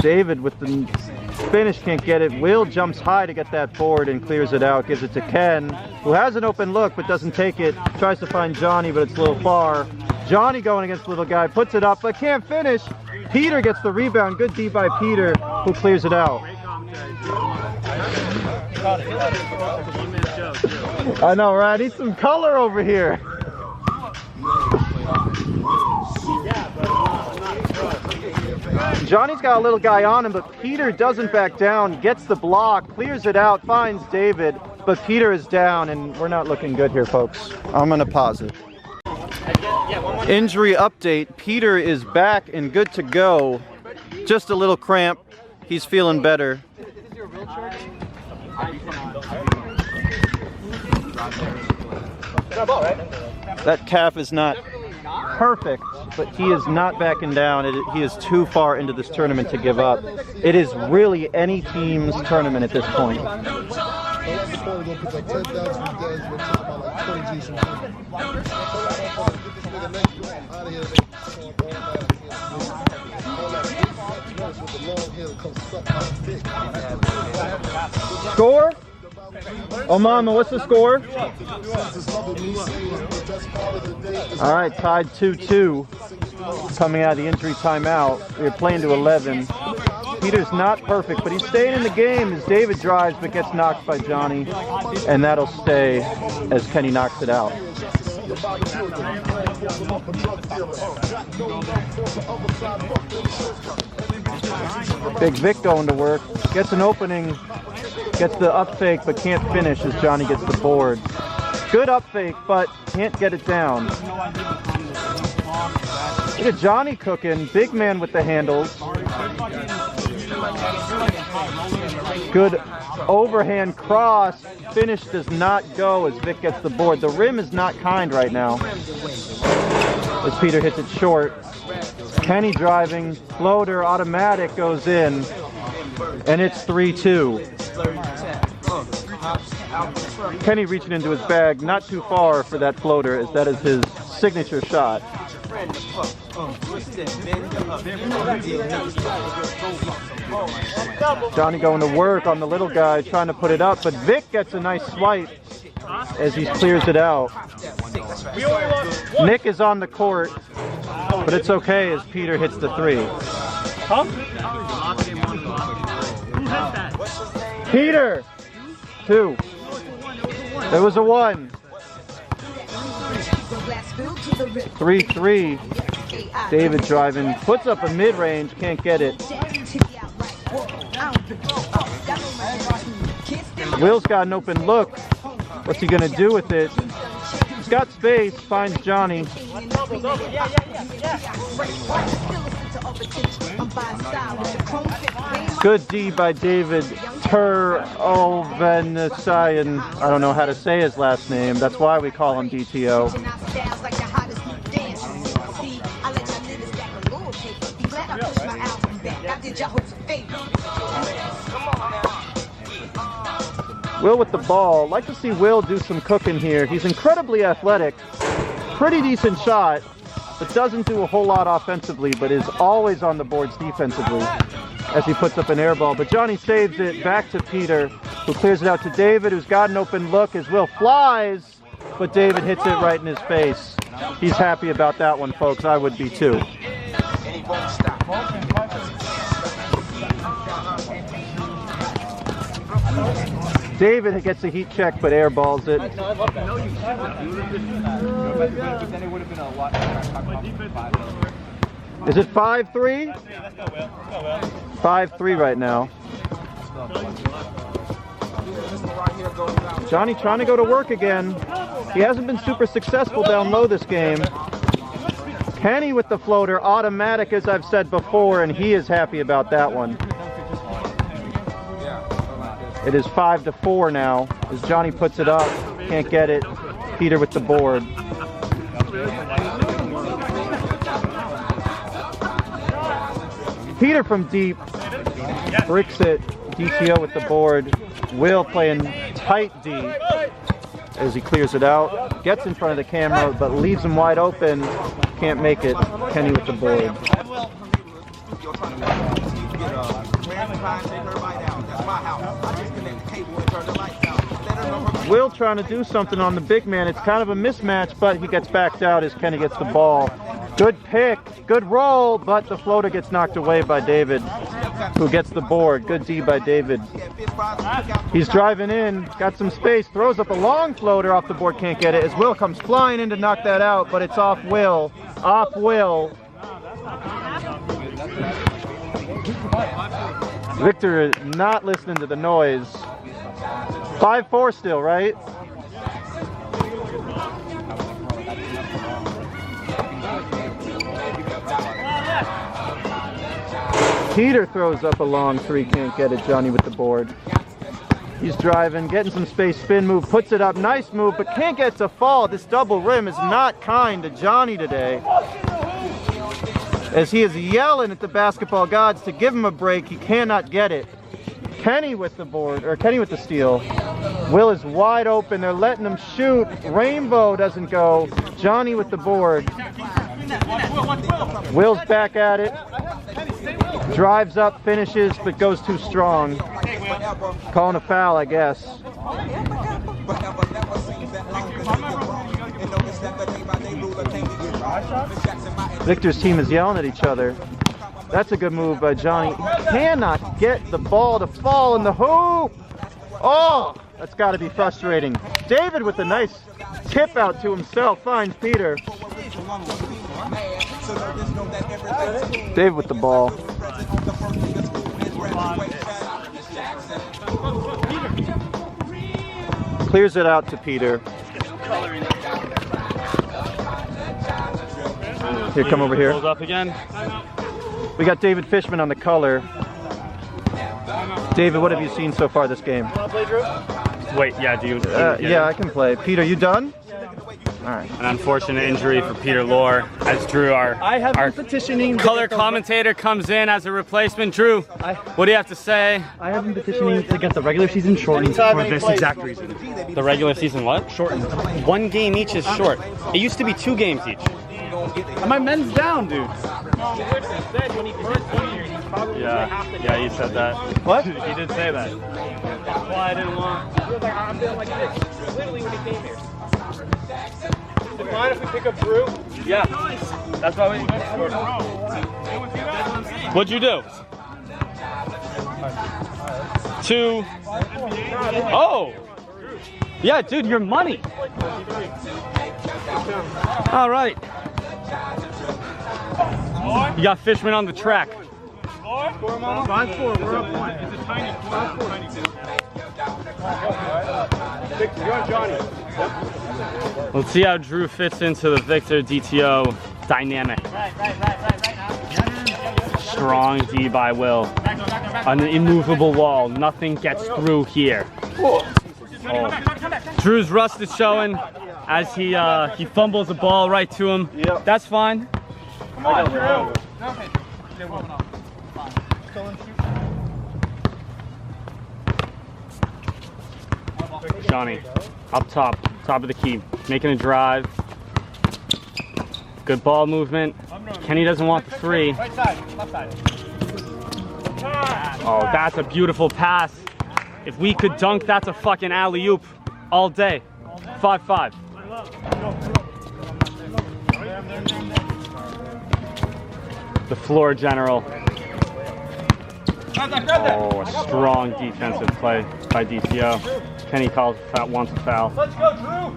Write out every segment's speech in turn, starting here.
David with the finish, can't get it. Will jumps high to get that board and clears it out. Gives it to Ken, who has an open look but doesn't take it. Tries to find Johnny, but it's a little far. Johnny going against the little guy, puts it up but can't finish. Peter gets the rebound. Good D by Peter, who clears it out. I know, right? I need some color over here. Johnny's got a little guy on him, but Peter doesn't back down, gets the block, clears it out, finds David, but Peter is down, and we're not looking good here, folks. I'm gonna pause it. Injury update, Peter is back and good to go. Just a little cramp, he's feeling better. That calf is not perfect, but he is not backing down. He is too far into this tournament to give up. It is really any team's tournament at this point. Score? Oh, Mama, what's the score? All right, tied 2-2. Coming out of the injury timeout. We're playing to 11. Peter's not perfect, but he's staying in the game as David drives but gets knocked by Johnny. And that'll stay as Kenny knocks it out. Big Vic going to work. Gets an opening. Gets the up fake, but can't finish as Johnny gets the board. Good up fake, but can't get it down. Look at Johnny cooking. Big man with the handles. Good overhand cross. Finish does not go as Vic gets the board. The rim is not kind right now as Peter hits it short. Kenny driving. Floater automatic goes in. And it's 3-2. Kenny reaching into his bag, not too far for that floater, as that is his signature shot. Johnny going to work on the little guy, trying to put it up, but Vic gets a nice swipe as he clears it out. Nick is on the court, but it's okay as Peter hits the three. Peter! 2. There was a 1. 3-3. David driving, puts up a mid-range, can't get it. Will's got an open look. What's he gonna do with it? He's got space, finds Johnny. Good D by David Turovanesian. I don't know how to say his last name. That's why we call him DTO. Will with the ball. Like to see Will do some cooking here. He's incredibly athletic. Pretty decent shot, but doesn't do a whole lot offensively, but is always on the boards defensively as he puts up an air ball. But Johnny saves it back to Peter, who clears it out to David, who's got an open look as Will flies, but David hits it right in his face. He's happy about that one, folks. I would be too. David gets a heat check, but airballs it. Is it 5-3? 5-3 right now. Johnny trying to go to work again. He hasn't been super successful down low this game. Kenny with the floater, automatic as I've said before, and he is happy about that one. It is 5-4 now as Johnny puts it up, can't get it. Peter with the board. Peter from deep, bricks it. DTO with the board. Will playing tight D as he clears it out. Gets in front of the camera, but leaves him wide open. Can't make it. Kenny with the board. Will trying to do something on the big man. It's kind of a mismatch, but he gets backed out as Kenny gets the ball. Good pick, good roll, but the floater gets knocked away by David, who gets the board. Good D by David. He's driving in, got some space, throws up a long floater off the board, can't get it, as Will comes flying in to knock that out, but it's off Will. Off Will. Victor not listening to the noise. 5-4 still, right? Peter throws up a long three, can't get it. Johnny with the board. He's driving, getting some space, spin move, puts it up, nice move, but can't get to fall. This double rim is not kind to Johnny today, as he is yelling at the basketball gods to give him a break. He cannot get it. Kenny with the board, or Kenny with the steal. Will is wide open. They're letting him shoot. Rainbow doesn't go. Johnny with the board. Will's back at it. Drives up, finishes, but goes too strong. Calling a foul, I guess. Victor's team is yelling at each other. That's a good move by Johnny. Cannot get the ball to fall in the hoop. Oh, that's got to be frustrating. David with a nice tip out to himself finds Peter. David with the ball. Clears it out to Peter. Here, come over here. Up again. We got David Fishman on the color. David, what have you seen so far this game? Wait, yeah, do you? Yeah, I can play. Peter, you done? All right. An unfortunate injury for Peter Lohr, as Drew, our petitioning color commentator, comes in as a replacement. Drew, what do you have to say? I have been petitioning to get the regular season shortened for this exact reason. The regular season what? Shortened. 1 game each is short. It used to be 2 games each. My men's down, dude. Yeah, he said that. What? He did say that. That's why I didn't want. He was like, I'm feeling like this. Literally when he came here. Is it fine if we pick up Drew? Yeah. That's why we. What'd you do? 2. Oh. Yeah, dude, your money. All right. You got Fishman on the track. 5-4, we're up 1. It's a tiny 5-4. You're on Johnny. Let's see how Drew fits into the Victor DTO dynamic. Strong D by Will. An immovable wall. Nothing gets through here. Oh. Drew's rust is showing as he fumbles the ball right to him. Yep. That's fine. Come on, Drew. Johnny, up top of the key, making a drive. Good ball movement. Kenny doesn't want the 3. Right side, left side. Oh, that's a beautiful pass. If we could dunk, that's a fucking alley-oop all day. 5-5. The floor general. Oh, a strong defensive play by DTO. Kenny wants a foul. Let's go, Drew.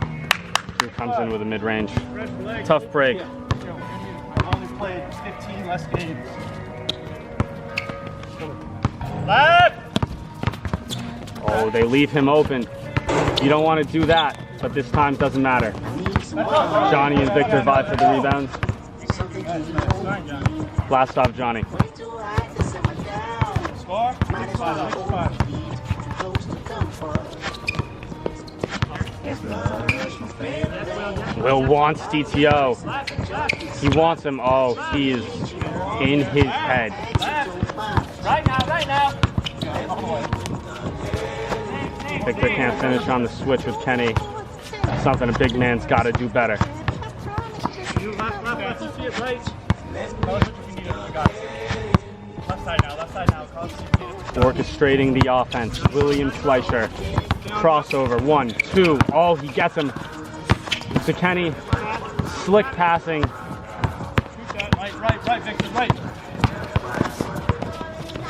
Drew comes in with a mid-range. Tough break. Only played 15 less games. Left. Oh, they leave him open. You don't want to do that, but this time doesn't matter. Johnny and Victor vie for the rebounds. Blast off Johnny. Score. 6-5. Will wants DTO. He wants him. Oh, he is in his head. Right now. Victor can't finish on the switch with Kenny. Something a big man's got to do better. Orchestrating the offense. William Fleischer. Crossover. 1, 2. Oh, he gets him. To Kenny. Slick passing. Right, Victor, right.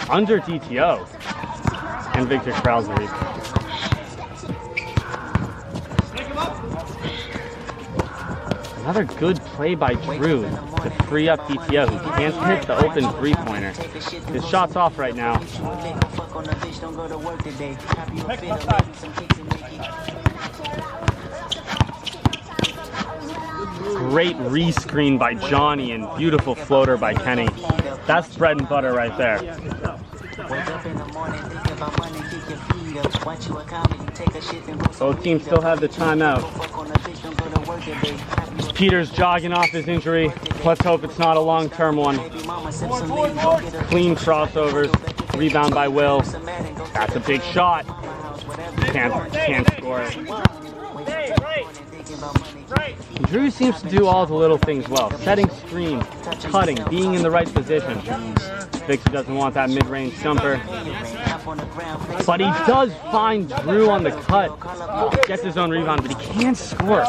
Under DTO. And Victor Krause the rebound. Another good play by Drew to free up DTO, who can't hit the open three-pointer. His shot's off right now. Great re-screen by Johnny and beautiful floater by Kenny. That's bread and butter right there. Both teams still have the timeout. Peter's jogging off his injury. Let's hope it's not a long-term one. Clean crossovers. Rebound by Will. That's a big shot. Can't score it. Drew seems to do all the little things well. Setting screen, cutting, being in the right position. Victor doesn't want that mid-range jumper. But he does find Drew on the cut. Gets his own rebound, but he can't score.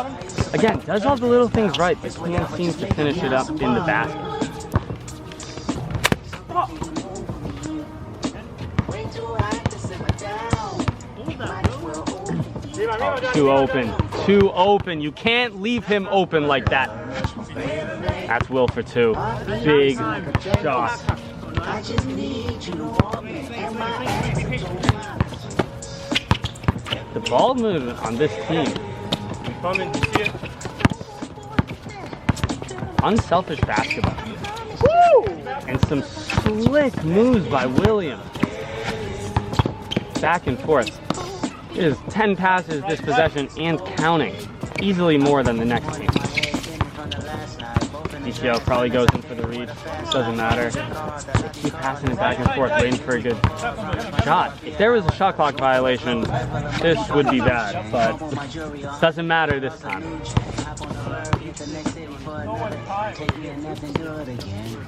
Again, does all the little things right, but can't seem to finish it up in the basket. Too open. Too open. You can't leave him open like that. That's Will for 2. Big shot. The ball movement on this team. Unselfish basketball. Woo! And some slick moves by William. Back and forth. It is 10 passes this possession and counting. Easily more than the next team. DTO probably goes in for the read. Doesn't matter. Keep passing it back and forth, waiting for a good shot. If there was a shot clock violation, this would be bad, but it doesn't matter this time.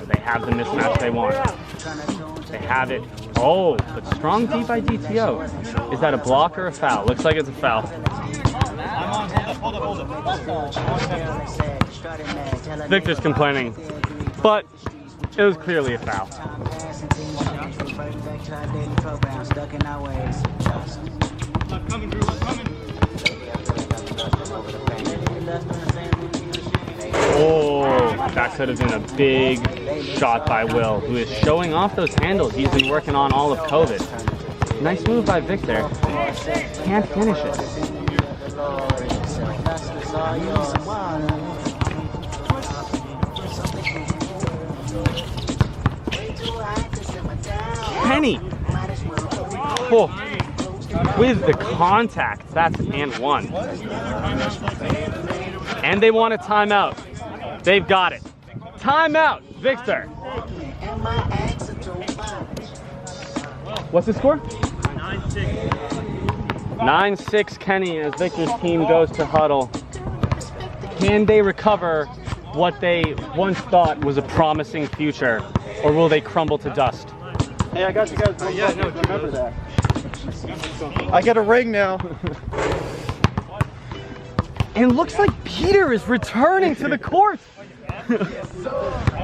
They have the mismatch they want. They have it. Oh, but strong D by DTO. Is that a block or a foul? Looks like it's a foul. Victor's complaining, but it was clearly a foul. Oh, that could have been a big shot by Will, who is showing off those handles he's been working on all of COVID. Nice move by Victor. Can't finish it. Kenny! Oh, with the contact. That's and 1. And they want a timeout. They've got it. Timeout, Victor. What's the score? 9-6. 9-6 Kenny as Victor's team goes to huddle. Can they recover what they once thought was a promising future, or will they crumble to dust? Hey, I got you guys. Remember that. I get a ring now. And it looks like Peter is returning to the court.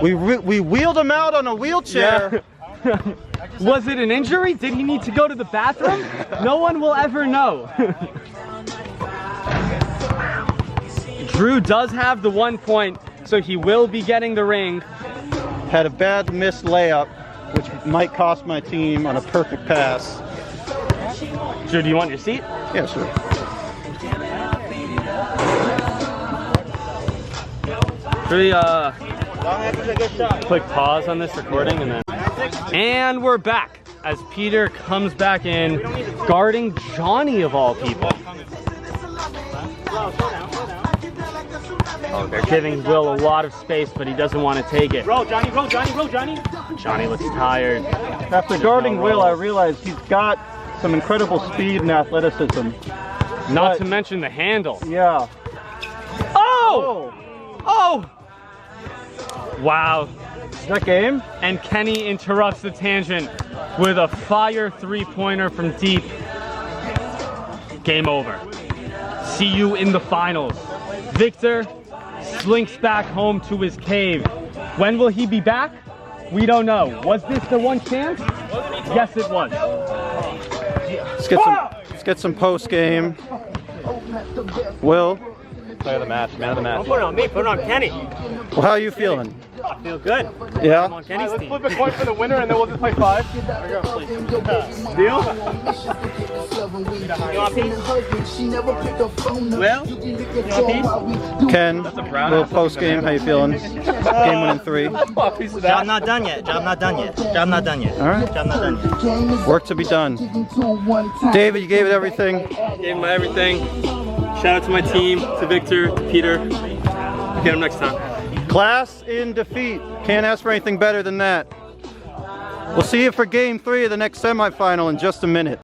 We wheeled him out on a wheelchair. Yeah. Was it an injury? Did he need to go to the bathroom? No one will ever know. Drew does have the 1 point, so he will be getting the ring. Had a bad missed layup, which might cost my team on a perfect pass. Drew, do you want your seat? Yeah, sure. Pretty quick pause on this recording and we're back as Peter comes back in, guarding Johnny of all people. Oh, they're giving Will a lot of space, but he doesn't want to take it. Roll, Johnny, roll, Johnny, roll, Johnny. Johnny looks tired. After guarding Will, I realized he's got some incredible speed and athleticism. Not to mention the handle. Yeah. Oh! Oh! Wow. That game? And Kenny interrupts the tangent with a fire three-pointer from deep. Game over. See you in the finals. Victor slinks back home to his cave. When will he be back? We don't know. Was this the one chance? Yes, it was. Let's get some post game. Will, Player of the match, man of the match. Don't put it on me, put it on Kenny. well, how are you feeling? I feel good. Yeah? I'm on Kenny's Let's team. flip a coin for the winner and then we'll just play 5. Deal? You want peace? Will? You want peace? Ken, little post game. How you feeling? Game winning 3. Job not done yet. Job not done yet. Job not done yet. All right. Job not done yet. Work to be done. David, you gave it everything. Gave my everything. Shout out to my team, to Victor, to Peter. Get him next time. Class in defeat. Can't ask for anything better than that. We'll see you for game 3 of the next semifinal in just a minute.